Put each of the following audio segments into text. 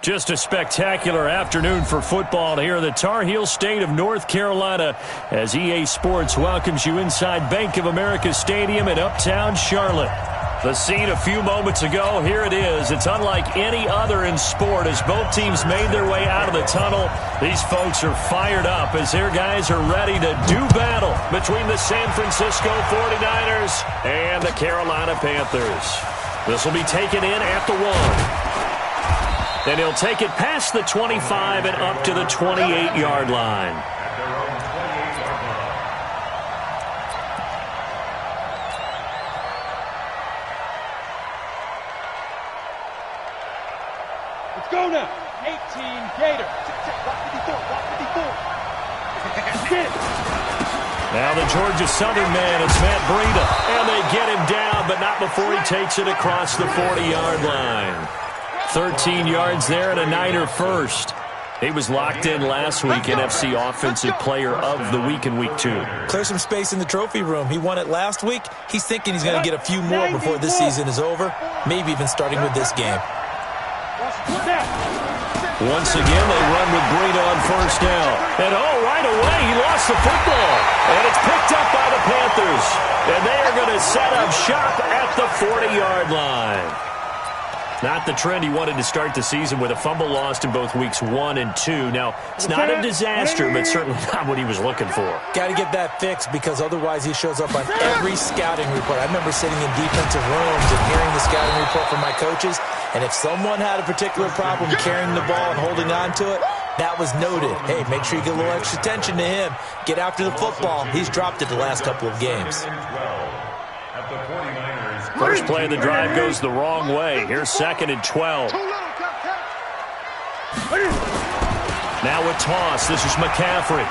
Just a spectacular afternoon for football here in the Tar Heel state of North Carolina as EA Sports welcomes you inside Bank of America Stadium in Uptown Charlotte. The scene a few moments ago, here it is. It's unlike any other in sport as both teams made their way out of the tunnel. These folks are fired up as their guys are ready to do battle between the San Francisco 49ers and the Carolina Panthers. This will be taken in at the 1. And he'll take it past the 25 and up to the 28-yard line. Let's go now. 18 Gator. Now the Georgia Southern man, it's Matt Breida. And they get him down, but not before he takes it across the 40-yard line. 13 yards there and a Niner first. He was locked in last week, NFC Offensive Player of the Week in Week 2. Clear some space in the trophy room. He won it last week. He's thinking he's going to get a few more before this season is over, maybe even starting with this game. Once again, they run with Breida on first down. And right away, he lost the football. And it's picked up by the Panthers. And they are going to set up shop at the 40-yard line. Not the trend he wanted to start the season with a fumble lost in both weeks 1 and 2. Now, it's not a disaster, but certainly not what he was looking for. Got to get that fixed because otherwise he shows up on every scouting report. I remember sitting in defensive rooms and hearing the scouting report from my coaches, and if someone had a particular problem carrying the ball and holding on to it, that was noted. Hey, make sure you get a little extra attention to him. Get after the football. He's dropped it the last couple of games. First play of the drive goes the wrong way. Here's 2nd and 12. Now a toss. This is McCaffrey.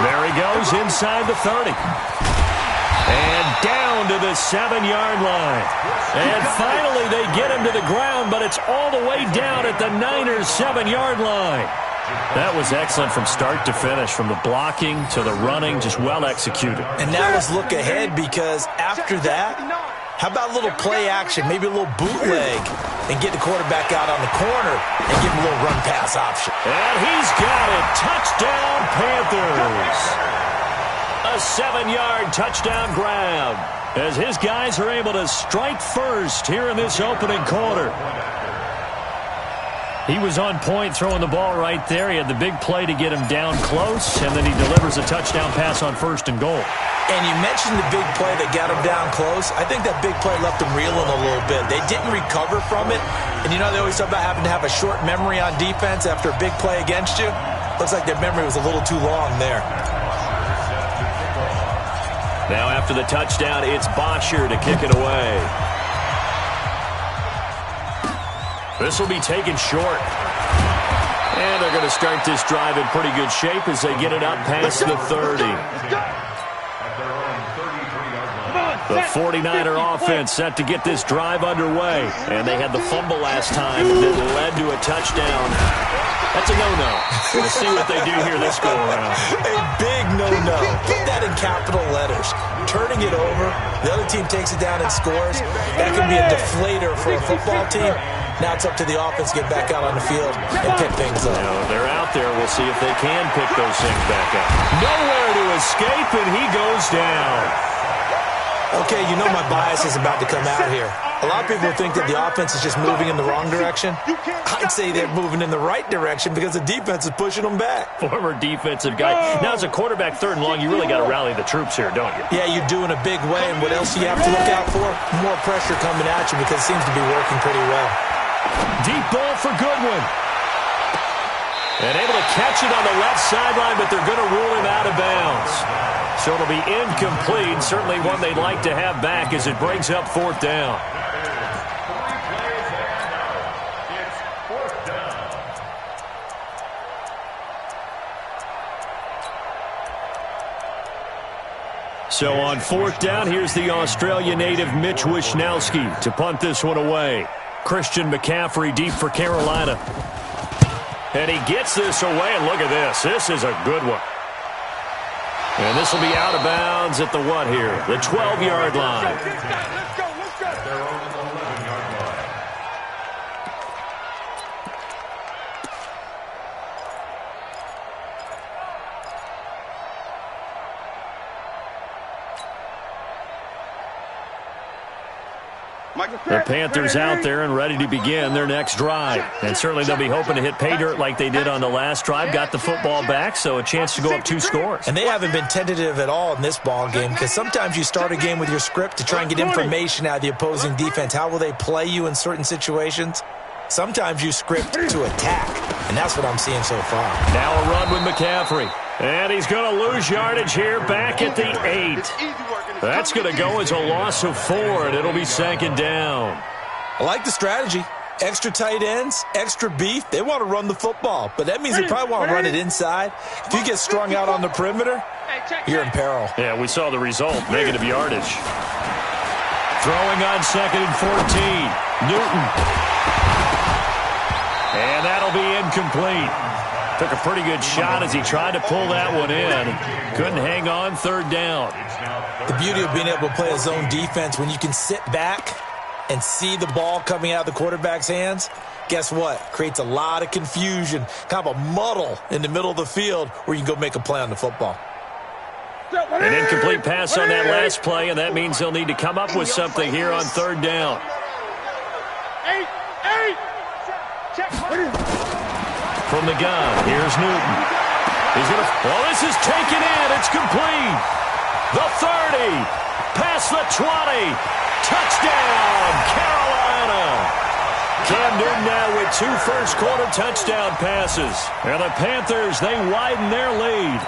There he goes inside the 30. And down to the 7-yard line. And finally they get him to the ground, but it's all the way down at the Niners' 7-yard line. That was excellent from start to finish, from the blocking to the running, just well executed. And now let's look ahead because after that, how about a little play action, maybe a little bootleg, and get the quarterback out on the corner and give him a little run-pass option. And he's got it. Touchdown, Panthers. A 7-yard touchdown grab as his guys are able to strike first here in this opening quarter. He was on point throwing the ball right there. He had the big play to get him down close, and then he delivers a touchdown pass on 1st and goal. And you mentioned the big play that got him down close. I think that big play left him reeling a little bit. They didn't recover from it. And you know they always talk about having to have a short memory on defense after a big play against you. Looks like their memory was a little too long there. Now after the touchdown, it's Bosher to kick it away. This will be taken short. And they're going to start this drive in pretty good shape as they get it up past the 30. The 49er offense set to get this drive underway. And they had the fumble last time that led to a touchdown. That's a no-no. We'll see what they do here this go-around. A big no-no. Put that in capital letters. Turning it over, the other team takes it down and scores. That can be a deflator for a football team. Now it's up to the offense to get back out on the field and pick things up. They're out there. We'll see if they can pick those things back up. Nowhere to escape, and he goes down. Okay, you know my bias is about to come out here. A lot of people think that the offense is just moving in the wrong direction. I'd say they're moving in the right direction because the defense is pushing them back. Former defensive guy. Now, as a quarterback 3rd and long, you really got to rally the troops here, don't you? Yeah, you do in a big way. And what else do you have to look out for? More pressure coming at you because it seems to be working pretty well. Deep ball for Goodwin. And able to catch it on the left sideline, but they're going to rule him out of bounds. So it'll be incomplete. Certainly one they'd like to have back as it brings up 4th down. So on 4th down, here's the Australia native Mitch Wishnowsky to punt this one away. Christian McCaffrey deep for Carolina. And he gets this away, and look at this. This is a good one. And this will be out of bounds at the what here? The 12-yard line. The Panthers out there and ready to begin their next drive. And certainly they'll be hoping to hit pay dirt like they did on the last drive. Got the football back, so a chance to go up 2 scores. And they haven't been tentative at all in this ball game, because sometimes you start a game with your script to try and get information out of the opposing defense. How will they play you in certain situations? Sometimes you script to attack, and that's what I'm seeing so far. Now a run with McCaffrey. And he's going to lose yardage here back at the 8. That's going to go as a loss of 4, and it'll be 2nd down. I like the strategy. Extra tight ends, extra beef. They want to run the football, but that means they probably want to run it inside. If you get strung out on the perimeter, you're in peril. Yeah, we saw the result, negative yardage. Throwing on 2nd and 14. Newton. And that'll be incomplete. Took a pretty good shot as he tried to pull that one in. Couldn't hang on, 3rd down. The beauty of being able to play a zone defense, when you can sit back and see the ball coming out of the quarterback's hands, guess what? Creates a lot of confusion, kind of a muddle in the middle of the field where you can go make a play on the football. An incomplete pass on that last play, and that means they'll need to come up with something here on 3rd down. From the gun, here's Newton. He's going to... Well, this is taken in. It's complete. The 30. Past the 20. Touchdown, Carolina. Cam Newton now with 2 first-quarter touchdown passes. And the Panthers, they widen their lead.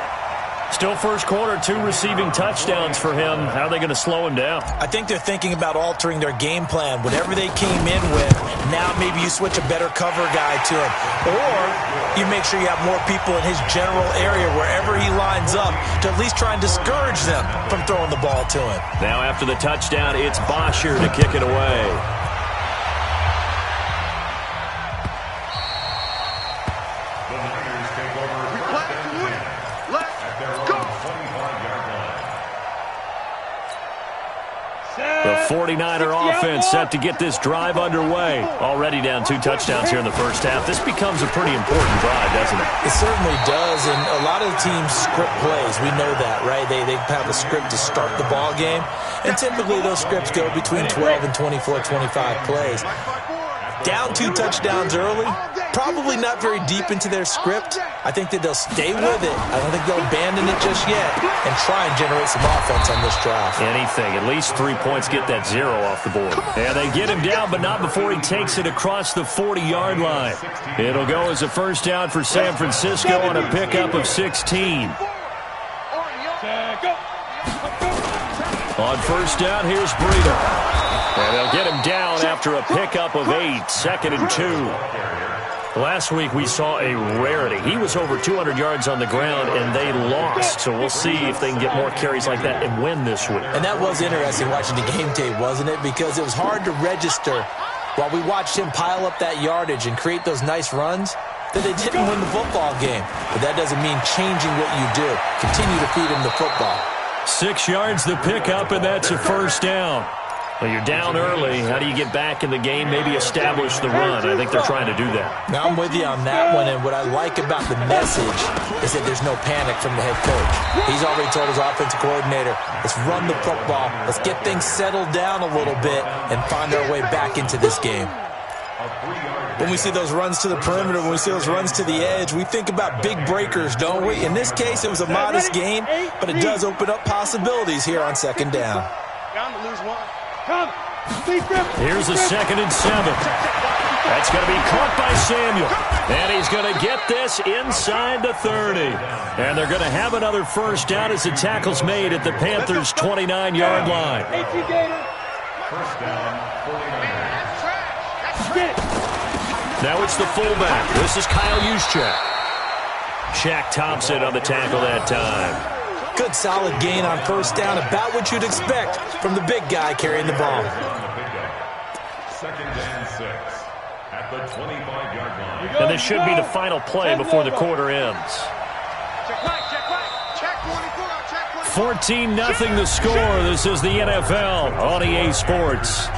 Still first quarter, 2 receiving touchdowns for him. How are they going to slow him down? I think they're thinking about altering their game plan. Whatever they came in with, now maybe you switch a better cover guy to him. Or you make sure you have more people in his general area wherever he lines up to at least try and discourage them from throwing the ball to him. Now after the touchdown, it's Bosher to kick it away. The 49er offense set to get this drive underway. Already down 2 touchdowns here in the first half. This becomes a pretty important drive, doesn't it? It certainly does, and a lot of the teams script plays. We know that, right? They have a script to start the ball game, and typically those scripts go between 12 and 24, 25 plays. Down 2 touchdowns early, probably not very deep into their script. I think that they'll stay with it. I don't think they'll abandon it just yet and try and generate some offense on this drive. Anything. At least 3 points, get that 0 off the board. And they get him down, but not before he takes it across the 40-yard line. It'll go as a first down for San Francisco on a pickup of 16. On first down, here's Breida. And they'll get him down after a pickup of 8, 2nd and 2. Last week we saw a rarity. He was over 200 yards on the ground, and they lost. So we'll see if they can get more carries like that and win this week. And that was interesting watching the game tape, wasn't it? Because it was hard to register while we watched him pile up that yardage and create those nice runs that they didn't win the football game. But that doesn't mean changing what you do. Continue to feed him the football. 6 yards the pickup, and that's a first down. Well, you're down early. How do you get back in the game, maybe establish the run? I think they're trying to do that. Now, I'm with you on that one, and what I like about the message is that there's no panic from the head coach. He's already told his offensive coordinator, let's run the football, let's get things settled down a little bit and find our way back into this game. When we see those runs to the perimeter, when we see those runs to the edge, we think about big breakers, don't we? In this case, it was a modest gain, but it does open up possibilities here on 2nd down. Bound to lose 1. Here's a 2nd and 7. That's going to be caught by Samuel. And he's going to get this inside the 30. And they're going to have another first down as the tackle's made at the Panthers' 29-yard line. First down, 49ers. Now it's the fullback. This is Kyle Juszczyk. Shaq Thompson on the tackle that time. Good solid gain on first down, about what you'd expect from the big guy carrying the ball. 2nd and 6 at the 25-yard line. And this should be the final play before the quarter ends. 14-0 the score. This is the NFL on EA Sports. 14.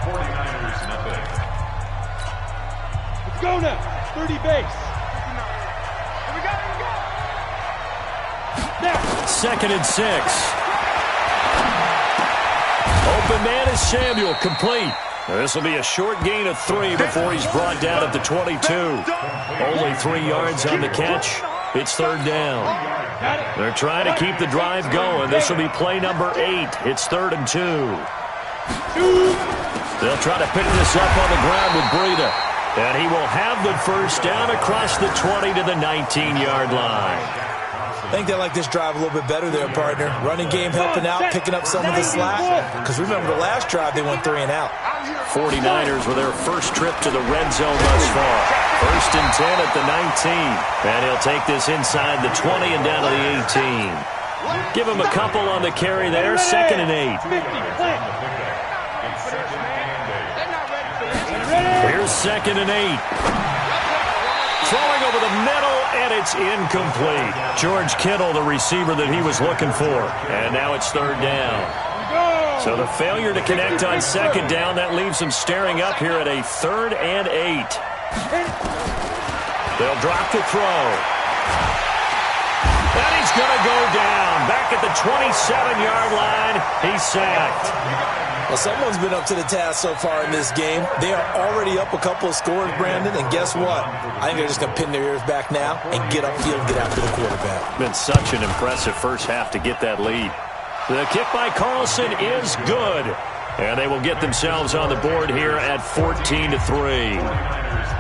49ers nothing. Let's go now. 30 base. 2nd and 6. open man is Samuel, complete. This will be a short gain of 3 before he's brought down at the 22. Only 3 yards on the catch. It's third down. They're trying to keep the drive going. This will be play number 8. It's 3rd and 2. They'll try to pick this up on the ground with Breida. And he will have the first down across the 20 to the 19-yard line. I think they like this drive a little bit better there, partner. Running game helping out, picking up some of the slack. Because remember, the last drive they went 3 and out. 49ers with their first trip to the red zone thus far. 1st and 10 at the 19. And he'll take this inside the 20 and down to the 18. Give him a couple on the carry there. 2nd and 8. Here's 2nd and 8. Throwing over the middle, and it's incomplete. George Kittle, the receiver that he was looking for. And now it's 3rd down. So the failure to connect on 2nd down, that leaves him staring up here at a 3rd and 8. They'll drop the throw. And he's going to go down. Back at the 27-yard line, he's sacked. Well, someone's been up to the task so far in this game. They are already up a couple of scores, Brandon, and guess what? I think they're just going to pin their ears back now and get upfield and get after the quarterback. Been such an impressive first half to get that lead. The kick by Carlson is good. And they will get themselves on the board here at 14-3.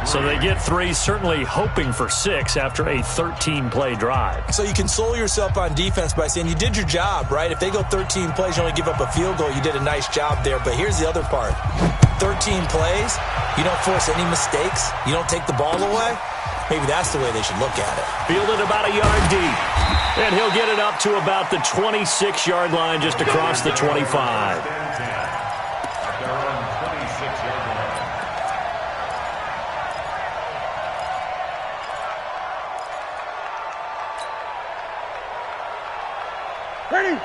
So they get 3, certainly hoping for 6 after a 13-play drive. So you console yourself on defense by saying you did your job, right? If they go 13 plays, you only give up a field goal, you did a nice job there. But here's the other part. 13 plays, you don't force any mistakes, you don't take the ball away. Maybe that's the way they should look at it. Fielded about a yard deep. And he'll get it up to about the 26-yard line just across the 25.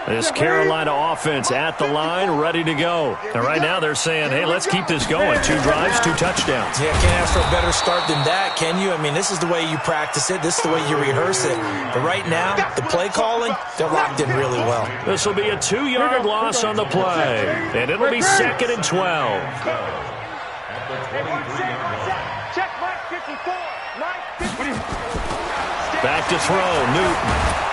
This Carolina offense at the line, ready to go. And right now they're saying, hey, let's keep this going. 2 drives, 2 touchdowns. Yeah, can't ask for a better start than that, can you? I mean, this is the way you practice it. This is the way you rehearse it. But right now, the play calling, they're locked in really well. This will be a 2-yard loss on the play. And it'll be 2nd and 12. Back to throw, Newton.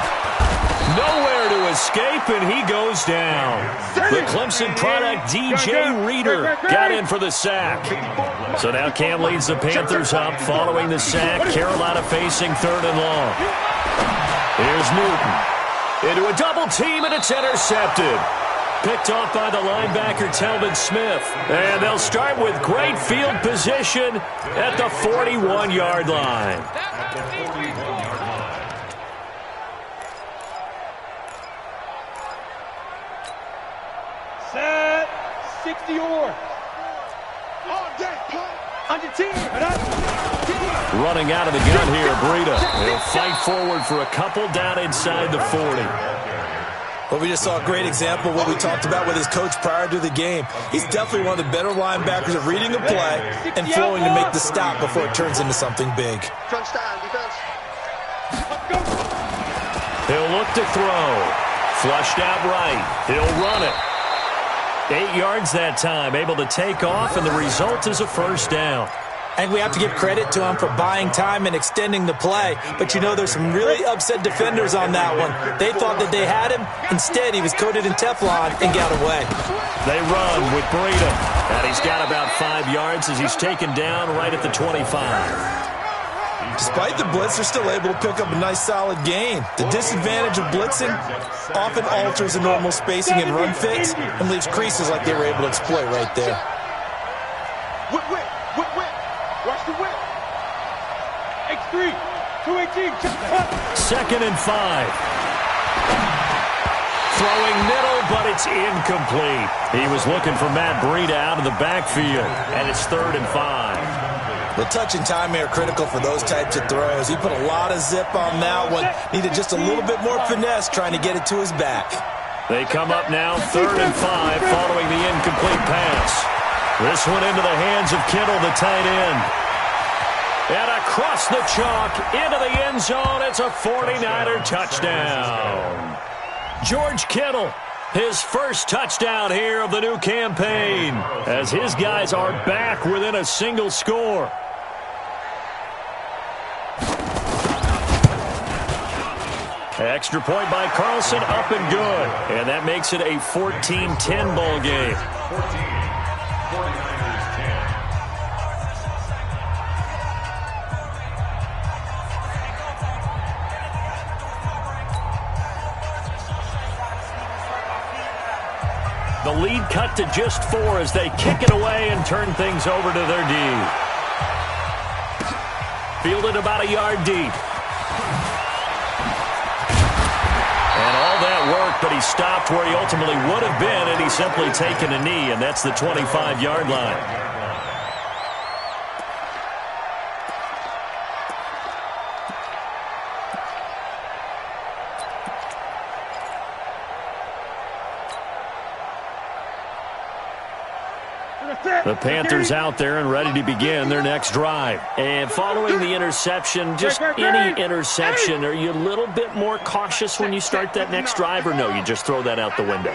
Nowhere to escape, and he goes down. The Clemson product, DJ Reader, got in for the sack. So now Cam leads the Panthers up following the sack. Carolina facing 3rd and long. Here's Newton. Into a double team, and it's intercepted. Picked off by the linebacker, Telvin Smith. And they'll start with great field position at the 41-yard line. Set 60 or on your team. Running out of the gun here, Breida. He'll fight forward for a couple down inside the 40. Well, we just saw a great example of what we talked about with his coach prior to the game. He's definitely one of the better linebackers of reading a play and flowing to make the stop before it turns into something big. He'll look to throw. Flushed out right. He'll run it. 8 yards that time, able to take off, and the result is a first down. And we have to give credit to him for buying time and extending the play. But, you know, there's some really upset defenders on that one. They thought that they had him. Instead, he was coated in Teflon and got away. They run with Breida. And he's got about 5 yards as he's taken down right at the 25. Despite the blitz, they're still able to pick up a nice, solid gain. The disadvantage of blitzing often alters the normal spacing and run fits and leaves creases like they were able to exploit right there. Whip. Watch the whip. X3, 218. 2nd and 5. Throwing middle, but it's incomplete. He was looking for Matt Breida out of the backfield, and it's 3rd and 5. The touch and time are critical for those types of throws. He put a lot of zip on that one. Needed just a little bit more finesse trying to get it to his back. They come up now 3rd and 5 following the incomplete pass. This one into the hands of Kittle, the tight end. And across the chalk, into the end zone, it's a 49er touchdown. George Kittle His first touchdown here of the new campaign, as his guys are back within a single score. Extra point by Carlson, up and good. And that makes it a 14-10 ball game. 49ers 10. The lead cut to just 4 as they kick it away and turn things over to their D. Fielded about a yard deep. And all that work, but he stopped where he ultimately would have been, and he's simply taken a knee, and that's the 25-yard line. The Panthers out there and ready to begin their next drive. And following the interception, just any interception, are you a little bit more cautious when you start that next drive, or no, you just throw that out the window?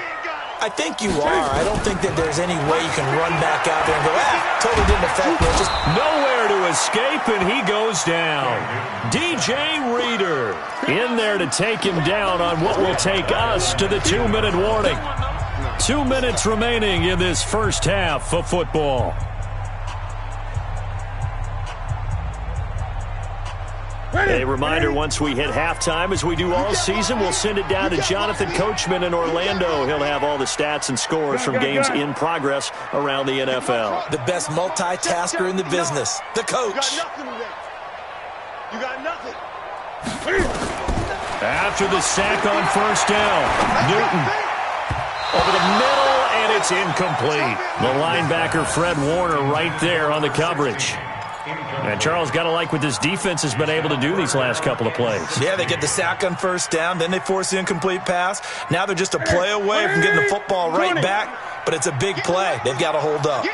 I think you are. I don't think that there's any way you can run back out there and go, totally didn't affect me. Just nowhere to escape, and he goes down. DJ Reader in there to take him down on what will take us to the 2-minute warning. 2 minutes remaining in this first half of football. A reminder, once we hit halftime, as we do all season, we'll send it down to Jonathan Coachman in Orlando. He'll have all the stats and scores from games in progress around the NFL. The best multitasker in the business, the coach. You got nothing. After the sack on first down, Newton over the middle, and it's incomplete. The linebacker, Fred Warner, right there on the coverage. And Charles, got to like what this defense has been able to do these last couple of plays. Yeah, they get the sack on first down, then they force the incomplete pass. Now they're just a play away from getting the football right back, but it's a big play. They've got to hold up.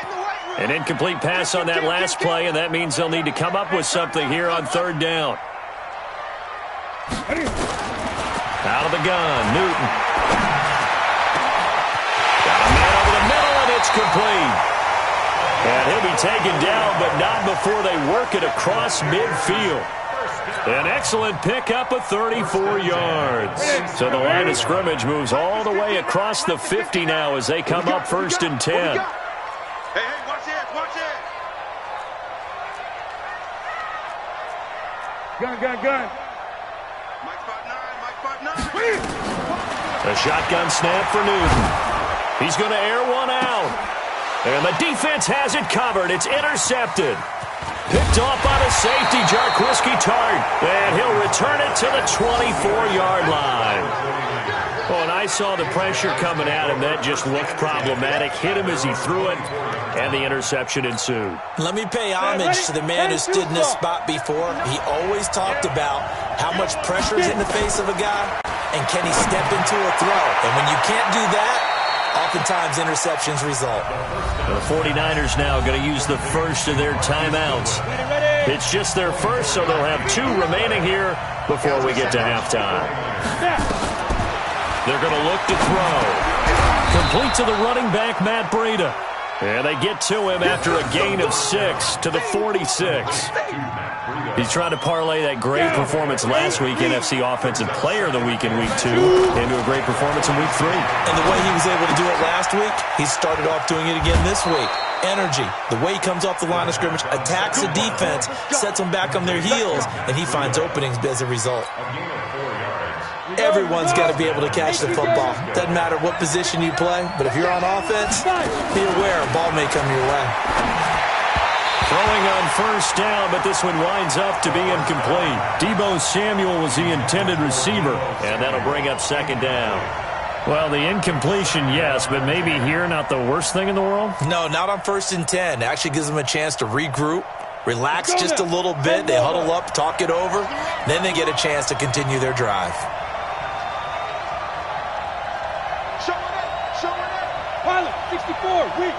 An incomplete pass on that last play, and that means they'll need to come up with something here on third down. Out of the gun, Newton. Got a man over the middle, and it's complete. And he'll be taken down, but not before they work it across midfield. An excellent pickup of 34 yards. So the line of scrimmage moves all the way across the 50 now as they come up first and 10. Hey, watch it, watch it. Gun. Mike 5'9", A shotgun snap for Newton. He's going to air one out. And the defense has it covered. It's intercepted. Picked off by the safety, Jarquiski Tart. And he'll return it to the 24-yard line. Oh, and I saw the pressure coming at him. That just looked problematic. Hit him as he threw it, and the interception ensued. Let me pay homage to the man who stood in this spot before. He always talked about how much pressure is in the face of a guy, and can he step into a throw. And when you can't do that, oftentimes interceptions result. The 49ers now going to use the first of their timeouts. It's just their first, so they'll have 2 remaining here before we get to halftime. They're going to look to throw. Complete to the running back, Matt Breida. And they get to him after a gain of 6 to the 46. He's trying to parlay that great performance last week, NFC Offensive Player of the Week in Week 2, into a great performance in Week 3. And the way he was able to do it last week, he started off doing it again this week. Energy, the way he comes off the line of scrimmage, attacks the defense, sets them back on their heels, and he finds openings as a result. Everyone's got to be able to catch the football. Doesn't matter what position you play, but if you're on offense, be aware a ball may come your way. Throwing on first down, but this one winds up to be incomplete. Deebo Samuel was the intended receiver, and that'll bring up second down. Well, the incompletion, yes, but maybe here not the worst thing in the world? No, not on first and 10. It actually gives them a chance to regroup, relax just a little bit. They huddle up, talk it over. Then they get a chance to continue their drive. Show it up. Pilot, 64, weak.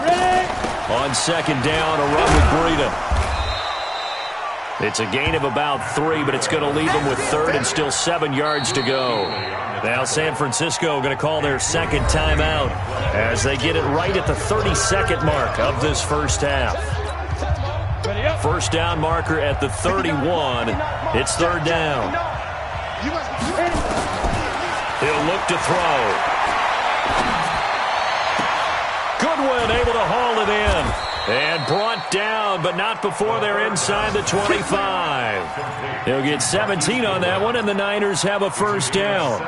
Ready. On second down, a run with Breida. It's a gain of about 3, but it's going to leave them with third and still 7 yards to go. Now San Francisco going to call their second timeout as they get it right at the 32nd mark of this first half. First down marker at the 31. It's third down. He'll look to throw. Goodwin able to haul it in. And brought down, but not before they're inside the 25. He'll get 17 on that one, and the Niners have a first down.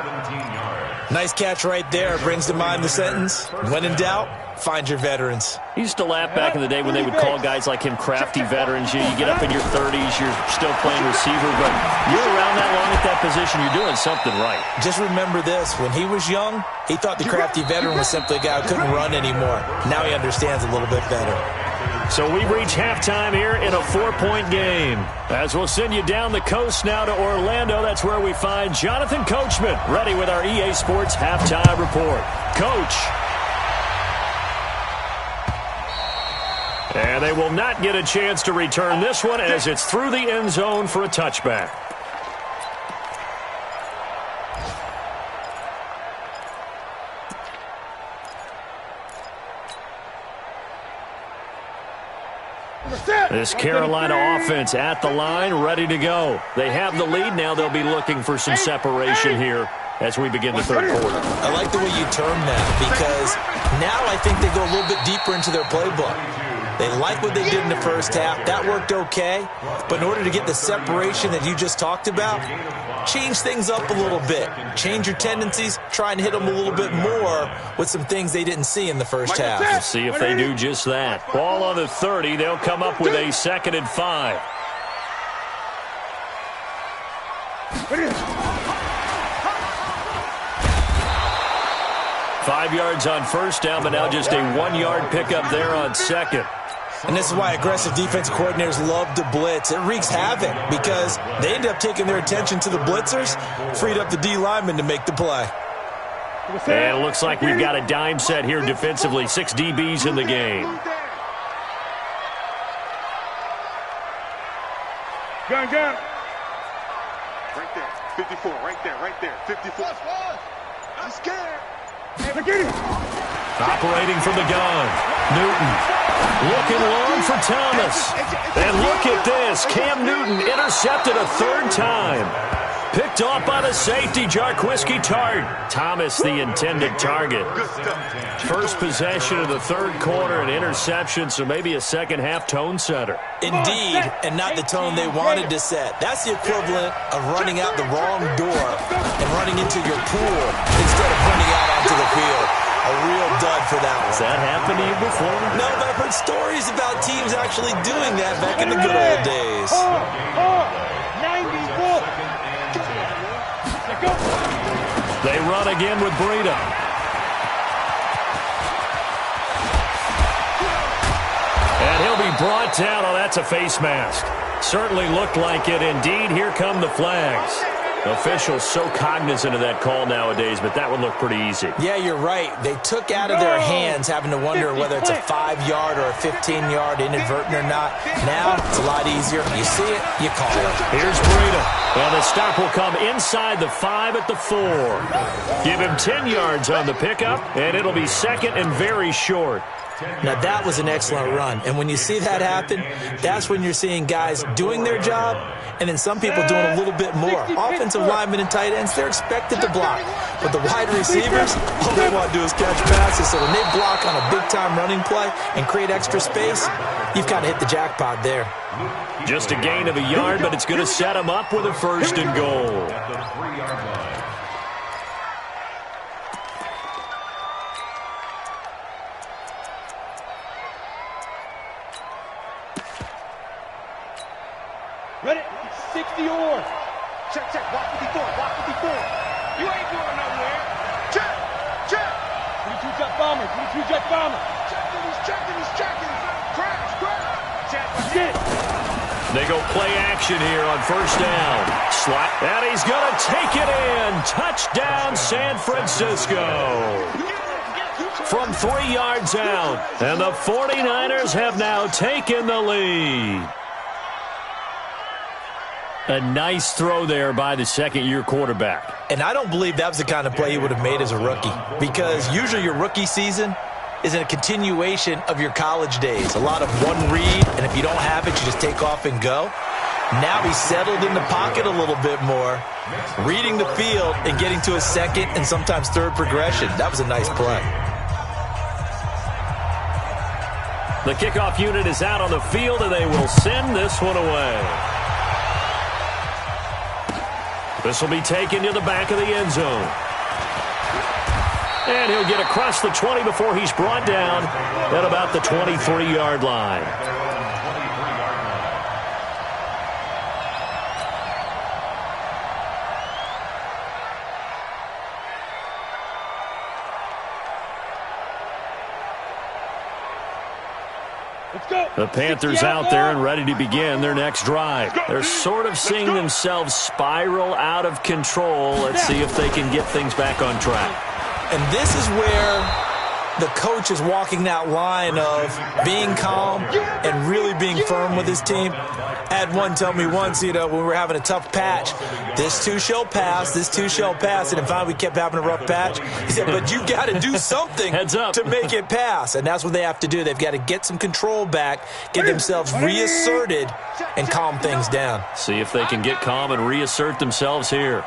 Nice catch right there. Brings to mind the sentence, when in doubt, find your veterans. He used to laugh back in the day when they would call guys like him crafty veterans. You get up in your 30s, you're still playing receiver, but you're around that long at that position, you're doing something right. Just remember this. When he was young, he thought the crafty veteran was simply a guy who couldn't run anymore. Now he understands a little bit better. So we've reached halftime here in a 4-point game. As we'll send you down the coast now to Orlando, that's where we find Jonathan Coachman, ready with our EA Sports halftime report. Coach. And they will not get a chance to return this one as it's through the end zone for a touchback. This Carolina offense at the line, ready to go. They have the lead. Now they'll be looking for some separation here as we begin the third quarter. I like the way you term that because now I think they go a little bit deeper into their playbook. They like what they did in the first half. That worked okay. But in order to get the separation that you just talked about, change things up a little bit. Change your tendencies. Try and hit them a little bit more with some things they didn't see in the first half. We'll see if they do just that. Ball on the 30. They'll come up with a 2nd and 5. Five yards on first down, but now just a 1-yard pickup there on second. And this is why aggressive defense coordinators love to blitz. It wreaks havoc because they end up taking their attention to the blitzers, freed up the D lineman to make the play. And it looks like we've got a dime set here defensively. 6 DBs in the game. Gun. Right there. 54. Right there. 54. I'm scared. Operating from the gun. Newton. Looking long for Thomas. And look at this. Cam Newton intercepted a 3rd time. Picked off by the safety, Jarquiski Tart. Thomas, the intended target. First possession of the third quarter, an interception, so maybe a second-half tone setter. Indeed, and not the tone they wanted to set. That's the equivalent of running out the wrong door and running into your pool instead of running out onto the field. A real dud for that one. Has that happened to you before? No, but I've heard stories about teams actually doing that back in the good old days. 94. They run again with Breida. And he'll be brought down. Oh, that's a face mask. Certainly looked like it. Indeed, here come the flags. Officials so cognizant of that call nowadays, but that one looked pretty easy. Yeah, you're right. They took out of their hands having to wonder whether it's a 5-yard or a 15-yard inadvertent or not. Now, it's a lot easier. You see it, you call it. Here's Breida. Well, the stop will come inside the 5 at the 4. Give him 10 yards on the pickup, and it'll be 2nd and very short. Now, that was an excellent run. And when you see that happen, that's when you're seeing guys doing their job and then some people doing a little bit more. Offensive linemen and tight ends, they're expected to block. But the wide receivers, all they want to do is catch passes. So when they block on a big-time running play and create extra space, you've kind of hit the jackpot there. Just a gain of a yard, but it's going to set them up with a 1st and goal. Ready? 60 or. Check. Walk 54. You ain't going nowhere. Check. 22 jet bomber. Checking. Crash. Check. Get. They go play action here on 1st down. Slot. And he's going to take it in. Touchdown, San Francisco. From 3 yards out. And the 49ers have now taken the lead. A nice throw there by the second-year quarterback. And I don't believe that was the kind of play he would have made as a rookie, because usually your rookie season is in a continuation of your college days. A lot of one read, and if you don't have it, you just take off and go. Now he's settled in the pocket a little bit more, reading the field and getting to a second and sometimes third progression. That was a nice play. The kickoff unit is out on the field, and they will send this one away. This will be taken to the back of the end zone. And he'll get across the 20 before he's brought down at about the 23-yard line. The Panthers out there and ready to begin their next drive. They're sort of seeing themselves spiral out of control. Let's see if they can get things back on track. And this is where the coach is walking that line of being calm and really being firm with his team. I had one tell me once, when we were having a tough patch, this too shall pass, this too shall pass. And finally we kept having a rough patch. He said, but you got to do something to make it pass. And that's what they have to do. They've got to get some control back, get themselves reasserted, and calm things down. See if they can get calm and reassert themselves here.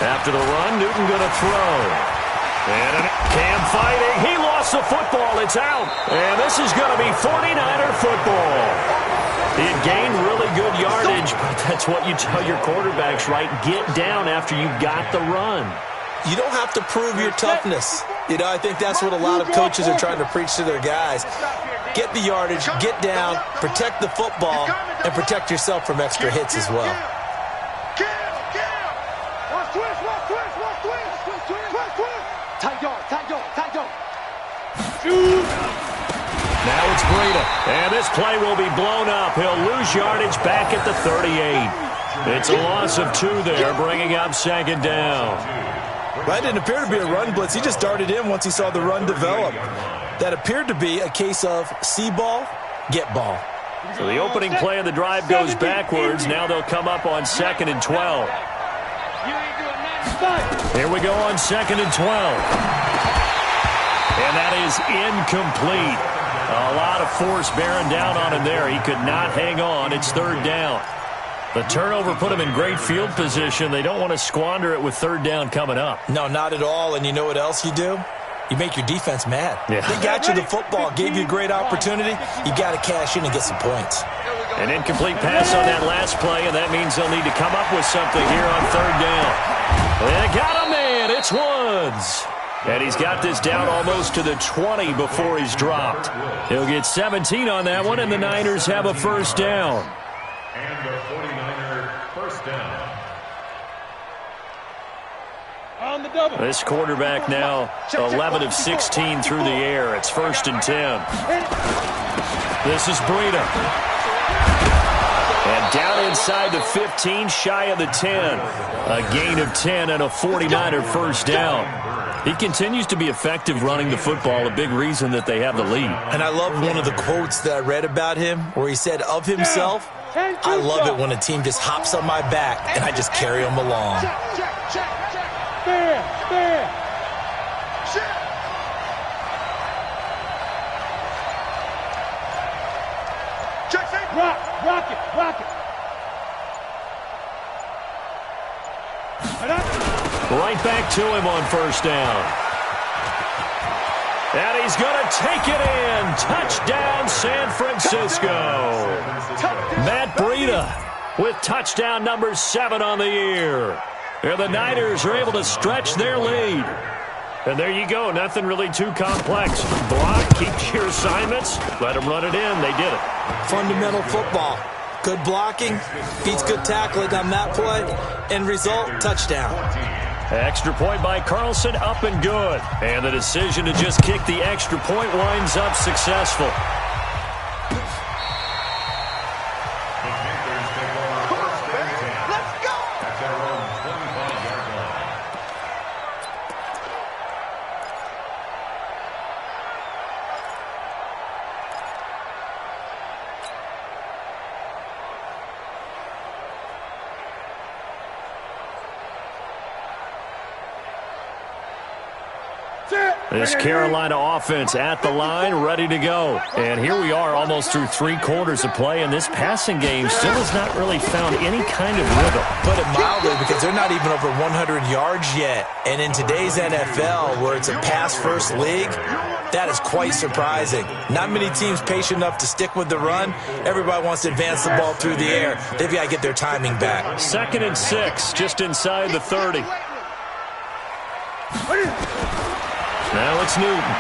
After the run, Newton going to throw. And Cam fighting. He lost the football. It's out. And this is going to be 49er football. He had gained really good yardage, but that's what you tell your quarterbacks, right? Get down after you got the run. You don't have to prove your toughness. I think that's what a lot of coaches are trying to preach to their guys. Get the yardage, get down, protect the football, and protect yourself from extra hits as well. Now it's Breida, and this play will be blown up. He'll lose yardage back at the 38. It's a loss of 2 there, bringing up second down. That didn't appear to be a run blitz. He just darted in once he saw the run develop. That appeared to be a case of see ball, get ball. So the opening play of the drive goes backwards. Now they'll come up on 2nd and 12. Here we go on 2nd and 12. And that is incomplete. A lot of force bearing down on him there. He could not hang on. It's 3rd down. The turnover put him in great field position. They don't want to squander it with 3rd down coming up. No, not at all. And you know what else you do? You make your defense mad. Yeah. They got you the football, gave you a great opportunity. You got to cash in and get some points. An incomplete pass on that last play, and that means they'll need to come up with something here on 3rd down. They got a man. It's Woods. And he's got this down almost to the 20 before he's dropped. He'll get 17 on that one, and the Niners have a 1st down. And the 49er 1st down. On the double. This quarterback now 11 of 16 through the air. It's 1st and 10. This is Breida. And down inside the 15, shy of the 10. A gain of 10 and a 49er 1st down. He continues to be effective running the football, a big reason that they have the lead. And I love one of the quotes that I read about him where he said of himself, I love it when a team just hops on my back and I just carry them along. Rock it. Right back to him on 1st down. And he's going to take it in. Touchdown, San Francisco. Matt Breida with touchdown number 7 on the year. And the Niners are able to stretch their lead. And there you go. Nothing really too complex. Block, keep your assignments, let them run it in. They did it. Fundamental football. Good blocking, beats good tackling on that play. End result, touchdown. Extra point by Carlson, up and good. And the decision to just kick the extra point winds up successful. Let's go! At their own 25-yard line. This Carolina offense at the line, ready to go. And here we are almost through 3 quarters of play, and this passing game still has not really found any kind of rhythm. Put it mildly, because they're not even over 100 yards yet. And in today's NFL, where it's a pass-first league, that is quite surprising. Not many teams patient enough to stick with the run. Everybody wants to advance the ball through the air. They've got to get their timing back. 2nd and 6, just inside the 30. Now it's Newton.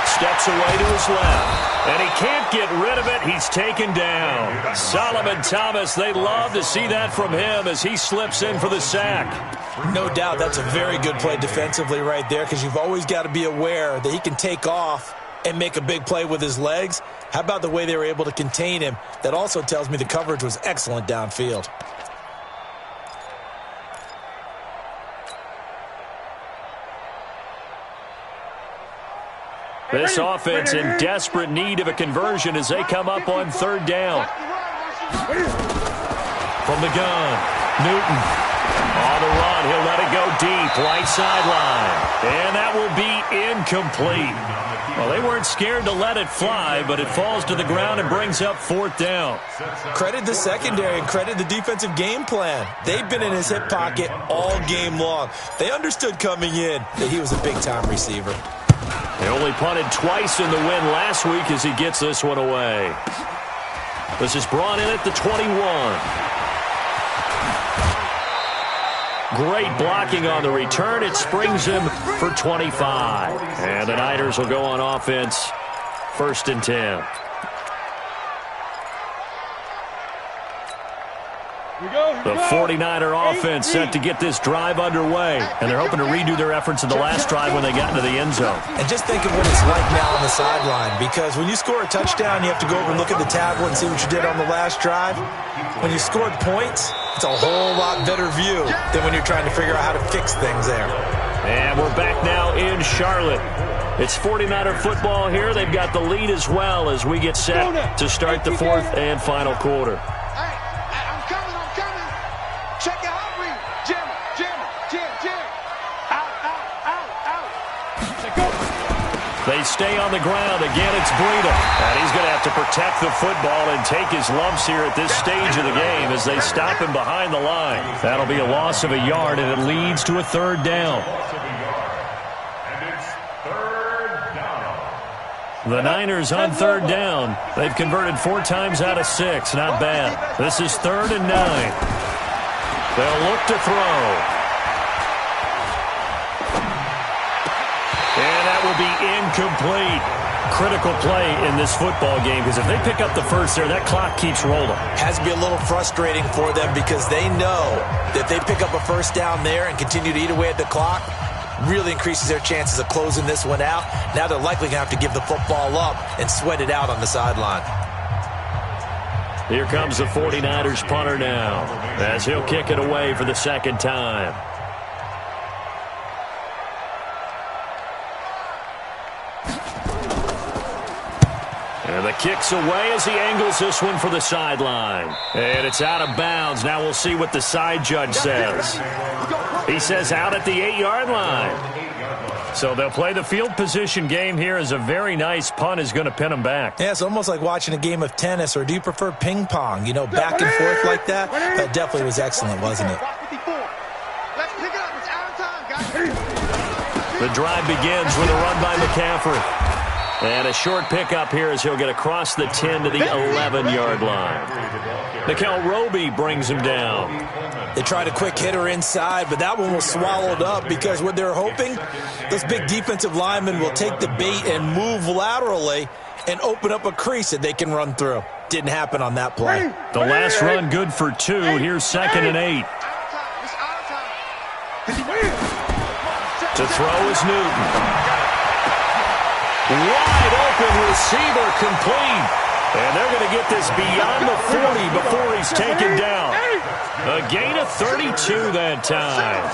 Steps away to his left. And he can't get rid of it. He's taken down. Solomon Thomas, they love to see that from him as he slips in for the sack. No doubt that's a very good play defensively right there, because you've always got to be aware that he can take off and make a big play with his legs. How about the way they were able to contain him? That also tells me the coverage was excellent downfield. This offense in desperate need of a conversion as they come up on 3rd down. From the gun, Newton. On the run, he'll let it go deep, right sideline. And that will be incomplete. Well, they weren't scared to let it fly, but it falls to the ground and brings up 4th down. Credit the secondary and credit the defensive game plan. They've been in his hip pocket all game long. They understood coming in that he was a big-time receiver. They only punted twice in the win last week as he gets this one away. This is brought in at the 21. Great blocking on the return. It springs him for 25. And the Niners will go on offense, 1st and 10. The 49er offense set to get this drive underway, and they're hoping to redo their efforts in the last drive when they got into the end zone. And just think of what it's like now on the sideline, because when you score a touchdown, you have to go over and look at the tablet and see what you did on the last drive. When you scored points, it's a whole lot better view than when you're trying to figure out how to fix things there. And we're back now in Charlotte. It's 49er football here. They've got the lead as well as we get set to start the 4th and final quarter. They stay on the ground. Again, it's Breida. And he's going to have to protect the football and take his lumps here at this stage of the game as they stop him behind the line. That'll be a loss of a yard, and it leads to a 3rd down. And it's 3rd down. The Niners on 3rd down. They've converted 4 times out of 6. Not bad. This is 3rd and 9. They'll look to throw. And that will be incomplete. Critical play in this football game, because if they pick up the first there, that clock keeps rolling. Has to be a little frustrating for them, because they know that if they pick up a 1st down there and continue to eat away at the clock, really increases their chances of closing this one out. Now they're likely going to have to give the football up and sweat it out on the sideline. Here comes the 49ers punter now, as he'll kick it away for the 2nd time. And the kick's away as he angles this one for the sideline. And it's out of bounds. Now we'll see what the side judge says. He says out at the 8-yard line. So they'll play the field position game here as a very nice punt is going to pin them back. Yeah, it's almost like watching a game of tennis, or do you prefer ping pong? You know, back and forth like that? That definitely was excellent, wasn't it? The drive begins with a run by McCaffrey. And a short pickup here as he'll get across the 10 to the 11-yard line. Nickel Roby brings him down. They tried a quick hitter inside, but that one was swallowed up, because what they're hoping, those big defensive linemen will take the bait and move laterally and open up a crease that they can run through. Didn't happen on that play. The last run good for 2. Here's 2nd and 8. To throw is Newton. Wide open receiver, complete. And they're going to get this beyond the 40 before he's taken down. A gain of 32 that time.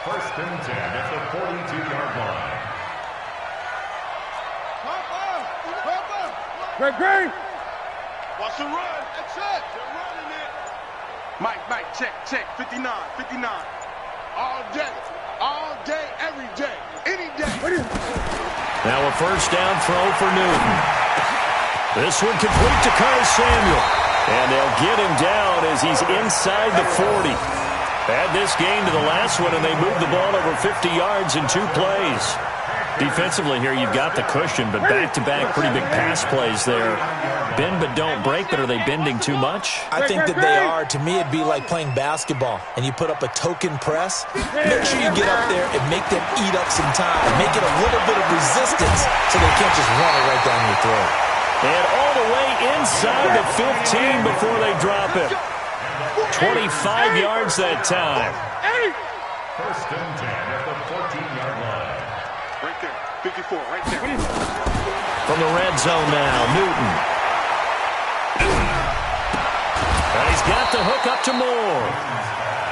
1st and 10 at the 42-yard line. Greg. Watch the run. That's it. They're running it. Mike, check. 59. All day. All day, every day, any day. Now a first down throw for Newton. This one complete to Curtis Samuel. And they'll get him down as he's inside the 40. Add this game to the last one, and they moved the ball over 50 yards in 2 plays. Defensively here, you've got the cushion, but back-to-back pretty big pass plays there. Bend but don't break, but are they bending too much? I think that they are. To me, it'd be like playing basketball, and you put up a token press. Make sure you get up there and make them eat up some time. Make it a little bit of resistance so they can't just run it right down your throat. And all the way inside the 15 before they drop it. 25 yards that time. First and 10 at the 14-yard line. Right there, 54, right there. From the red zone now, Newton. And he's got the hook up to Moore.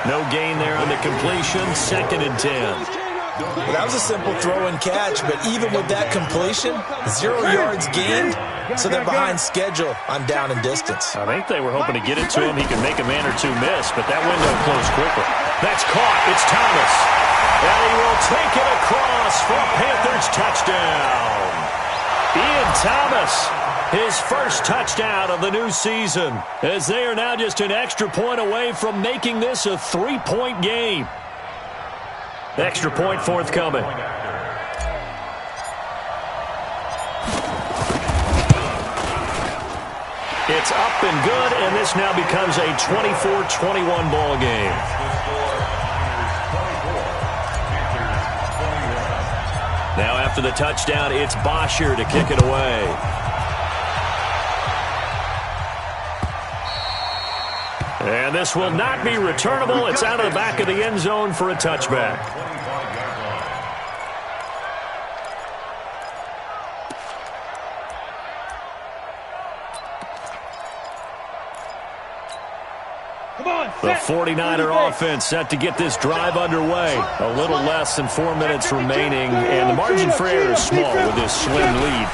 No gain there on the completion, 2nd and 10. Well, that was a simple throw and catch, but even with that completion, 0 yards gained, so they're behind schedule on down and distance. I think they were hoping to get it to him. He could make a man or two miss, but that window closed quickly. That's caught. It's Thomas. And he will take it across for a Panthers touchdown. Ian Thomas, his first touchdown of the new season, as they are now just an extra point away from making this a 3-point game. Extra point forthcoming. It's up and good, and this now becomes a 24-21 ball game. Now after the touchdown, it's Bosher to kick it away. And this will not be returnable. It's out of the back of the end zone for a touchback. The 49er offense set to get this drive underway. A little less than 4 minutes remaining, and the margin for error is small with this slim lead.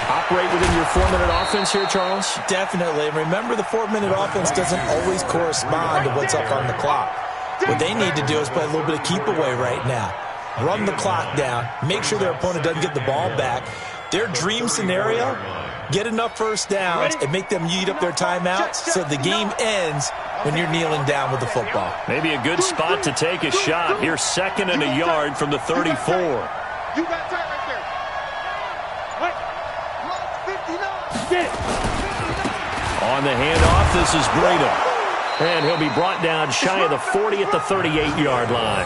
Operate within your 4-minute offense here, Charles? Definitely. And remember, the 4-minute offense doesn't always correspond to what's up on the clock. What they need to do is play a little bit of keep away right now. Run the clock down. Make sure their opponent doesn't get the ball back. Their dream scenario, get enough first downs and make them eat up their timeouts so the game ends when you're kneeling down with the football. Maybe a good spot to take a shot. Here, 2nd and a yard from the 34. You got time right there. What? 59. On the handoff, this is Breida. And he'll be brought down shy of the 40 at the 38-yard line.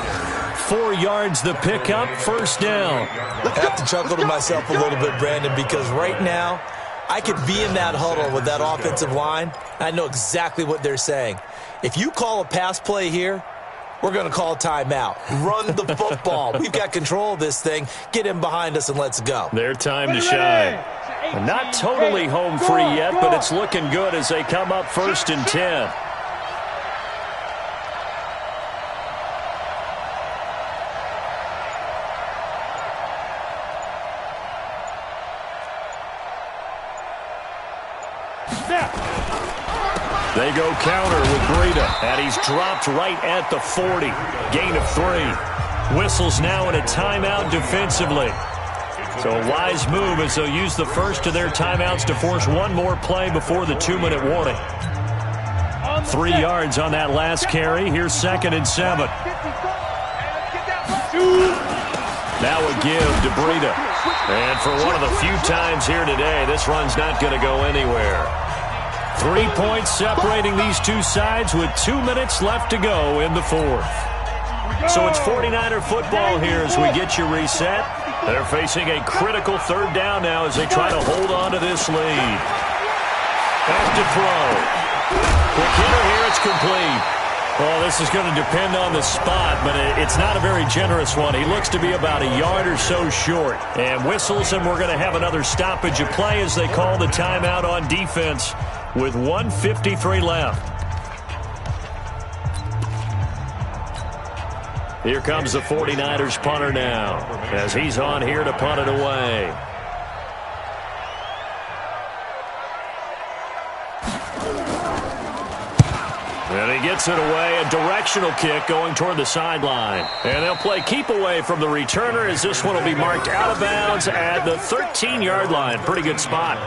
4 yards the pickup, first down. I have to chuckle to myself a little bit, Brandon, because right now I could be in that huddle with that offensive line. I know exactly what they're saying. If you call a pass play here, we're going to call a timeout. Run the football. We've got control of this thing. Get in behind us and let's go. Their time to shine. Not totally home free yet, but it's looking good as they come up 1st and 10. They go counter with Breida, and he's dropped right at the 40. Gain of 3. Whistles now in a timeout defensively. So a wise move as they'll use the first of their timeouts to force one more play before the 2-minute warning. 3 yards on that last carry. Here's 2nd and 7. Now a give to Breida. And for one of the few times here today, this run's not going to go anywhere. 3 points separating these two sides with 2 minutes left to go in the 4th. So it's 49er football here as we get you reset. They're facing a critical 3rd down now as they try to hold on to this lead. Back to throw. Quick hitter here, it's complete. Well, this is going to depend on the spot, but it's not a very generous one. He looks to be about a yard or so short. And whistles, and we're going to have another stoppage of play as they call the timeout on defense with 1:53 left. Here comes the 49ers punter now as he's on here to punt it away. And he gets it away, a directional kick going toward the sideline. And they'll play keep away from the returner as this one will be marked out of bounds at the 13-yard line. Pretty good spot.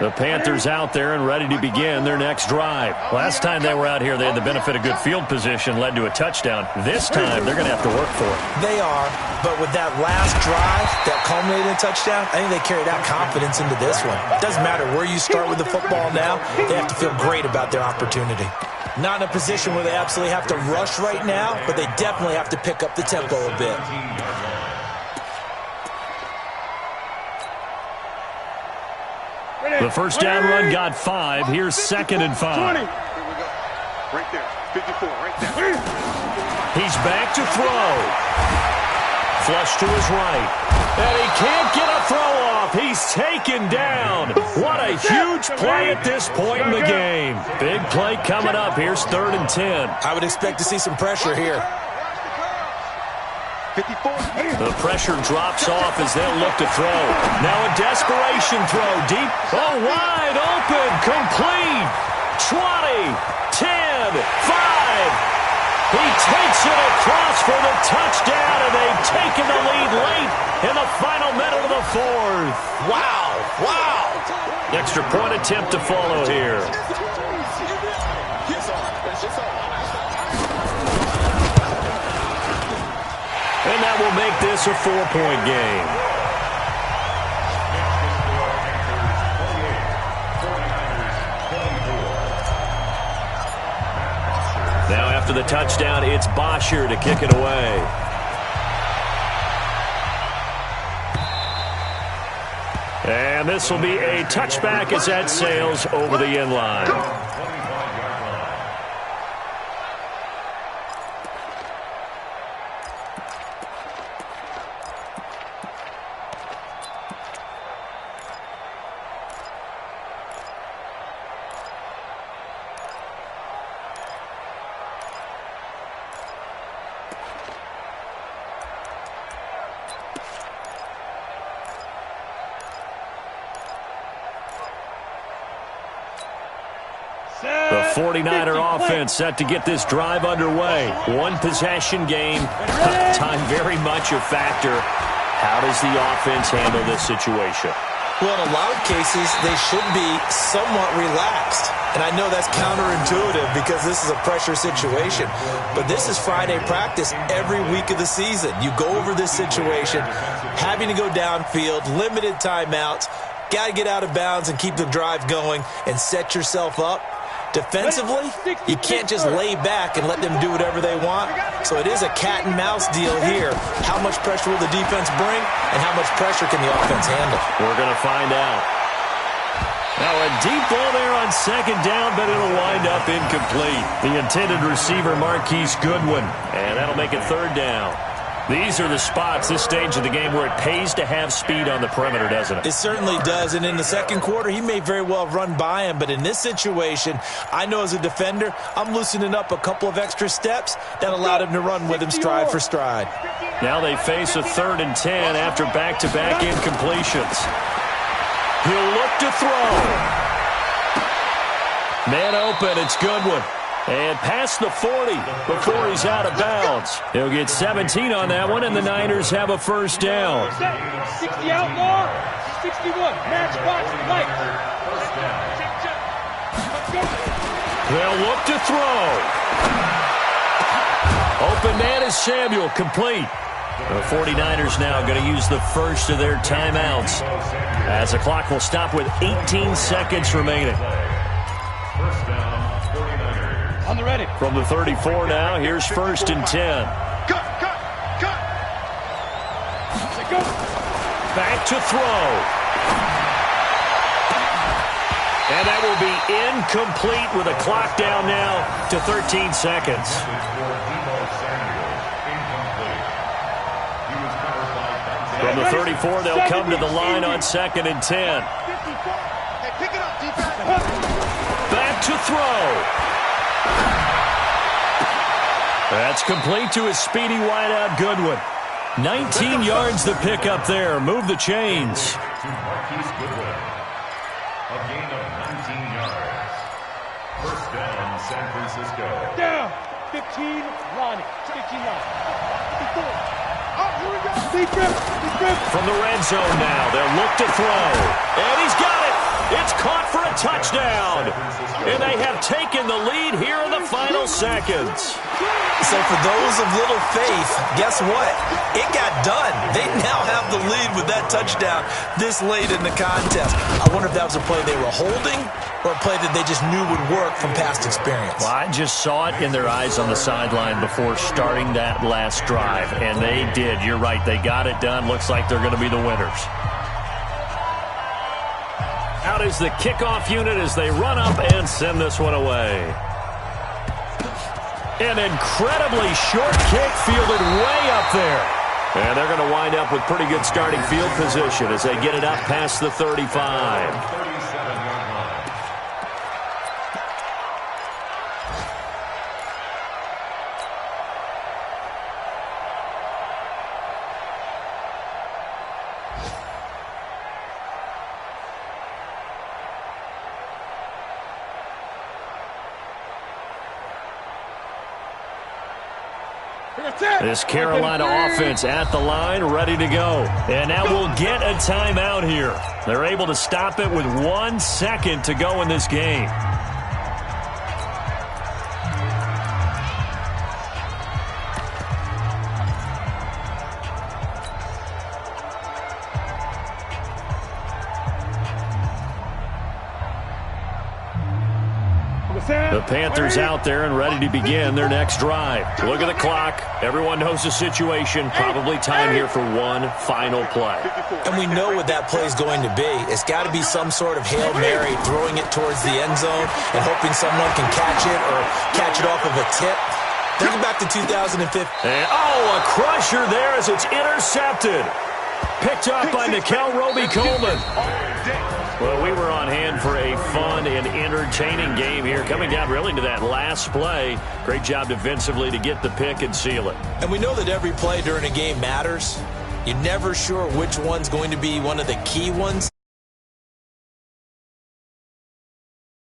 The Panthers out there and ready to begin their next drive. Last time they were out here, they had the benefit of good field position, led to a touchdown. This time, they're going to have to work for it. They are, but with that last drive that culminated in a touchdown, I think they carried out confidence into this one. It doesn't matter where you start with the football now, they have to feel great about their opportunity. Not in a position where they absolutely have to rush right now, but they definitely have to pick up the tempo a bit. The first down run got 5. Here's 2nd and 5. 20. Here we go. Right there. 54, right there. He's back to throw. Flush to his right. And he can't get a throw off. He's taken down. What a huge play at this point in the game. Big play coming up. Here's 3rd and 10. I would expect to see some pressure here. 54. The pressure drops off as they'll look to throw. Now a desperation throw deep. Oh, wide open. Complete. 20, 10, 5. He takes it across for the touchdown, and they've taken the lead late in the final minute of the 4th. Wow. Wow. Extra point attempt to follow here. And that will make this a 4-point game. Now after the touchdown, it's Bosher to kick it away. And this will be a touchback as that sails over the end line. The 49er offense set to get this drive underway. One possession game. Time very much a factor. How does the offense handle this situation? Well, in a lot of cases, they should be somewhat relaxed. And I know that's counterintuitive because this is a pressure situation. But this is Friday practice every week of the season. You go over this situation, having to go downfield, limited timeouts, got to get out of bounds and keep the drive going and set yourself up. Defensively, you can't just lay back and let them do whatever they want. So it is a cat and mouse deal here. How much pressure will the defense bring, and how much pressure can the offense handle? We're going to find out. Now a deep ball there on 2nd down, but it'll wind up incomplete. The intended receiver, Marquise Goodwin, and that'll make it 3rd down. These are the spots, this stage of the game, where it pays to have speed on the perimeter, doesn't it? It certainly does, and in the second quarter, he may very well run by him, but in this situation, I know as a defender, I'm loosening up a couple of extra steps that allowed him to run with him stride for stride. Now they face a 3rd and 10 after back-to-back incompletions. He'll look to throw. Man open, it's Goodwin. And past the 40 before he's out of bounds. He'll get 17 on that one, and the Niners have a 1st down. 60 outlaw, 61, match box, right. They'll look to throw. Open man is Samuel, complete. The 49ers now going to use the first of their timeouts, as the clock will stop with 18 seconds remaining. First down, 49ers. On the ready. From the 34 now, here's 1st and 10. Cut. Go. Back to throw. And that will be incomplete with a clock down now to 13 seconds. From the 34, they'll come to the line on 2nd and 10. Hey, pick it up, defense. Back to throw. That's complete to his speedy wideout Goodwin. 19 yards to pick up there. Move the chains. To Marquise Goodwin. A gain of 19 yards. First down, San Francisco. Down. 15, Lunny. 15 yards. Oh, here we go. Defense. From the red zone now, they'll look to throw. And he's got it. It's caught for a touchdown. And they have taken the lead here in the final seconds. So for those of little faith, guess what? It got done. They now have the lead with that touchdown this late in the contest. I wonder if that was a play they were holding or a play that they just knew would work from past experience. Well, I just saw it in their eyes on the sideline before starting that last drive, and they did. You're right. They got it done. Looks like they're going to be the winners. Out is the kickoff unit as they run up and send this one away. An incredibly short kick fielded way up there. And they're going to wind up with pretty good starting field position as they get it up past the 35. 37-yard line. This Carolina offense at the line, ready to go. And now we'll get a timeout here. They're able to stop it with 1 second to go in this game. The Panthers out there and ready to begin their next drive. Look at the clock. Everyone knows the situation. Probably time here for one final play. And we know what that play is going to be. It's got to be some sort of Hail Mary, throwing it towards the end zone and hoping someone can catch it or catch it off of a tip. Think back to 2015. And, a crusher there as it's intercepted. Picked up by Nickel Roby-Coleman. Well, we were on hand for a fun and entertaining game here. Coming down really to that last play. Great job defensively to get the pick and seal it. And we know that every play during a game matters. You're never sure which one's going to be one of the key ones.